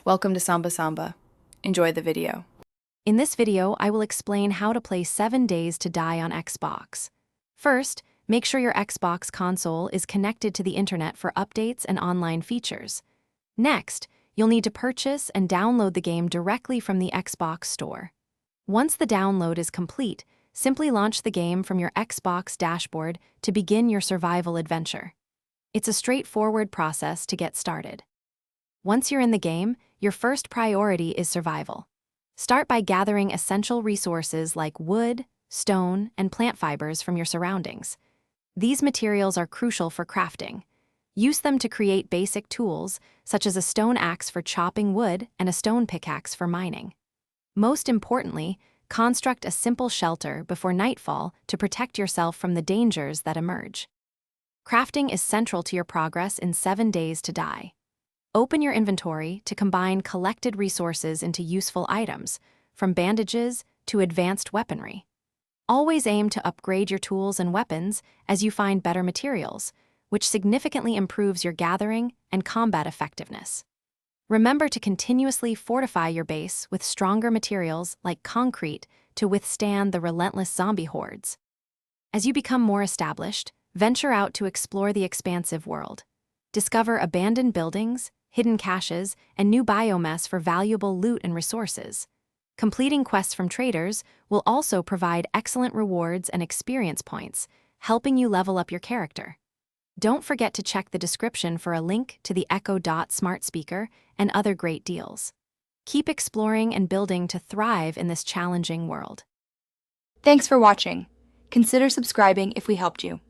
Welcome to Samba Samba. Enjoy the video. In this video, I will explain how to play 7 Days to Die on Xbox. First, make sure your Xbox console is connected to the internet for updates and online features. Next, you'll need to purchase and download the game directly from the Xbox store. Once the download is complete, simply launch the game from your Xbox dashboard to begin your survival adventure. It's a straightforward process to get started. Once you're in the game, your first priority is survival. Start by gathering essential resources like wood, stone, and plant fibers from your surroundings. These materials are crucial for crafting. Use them to create basic tools, such as a stone axe for chopping wood and a stone pickaxe for mining. Most importantly, construct a simple shelter before nightfall to protect yourself from the dangers that emerge. Crafting is central to your progress in 7 Days to Die. Open your inventory to combine collected resources into useful items, from bandages to advanced weaponry. Always aim to upgrade your tools and weapons as you find better materials, which significantly improves your gathering and combat effectiveness. Remember to continuously fortify your base with stronger materials like concrete to withstand the relentless zombie hordes. As you become more established, venture out to explore the expansive world. Discover abandoned buildings, hidden caches, and new biomass for valuable loot and resources. Completing quests from traders will also provide excellent rewards and experience points, helping you level up your character. Don't forget to check the description for a link to the Echo Dot smart speaker and other great deals. Keep exploring and building to thrive in this challenging world. Thanks for watching. Consider subscribing if we helped you.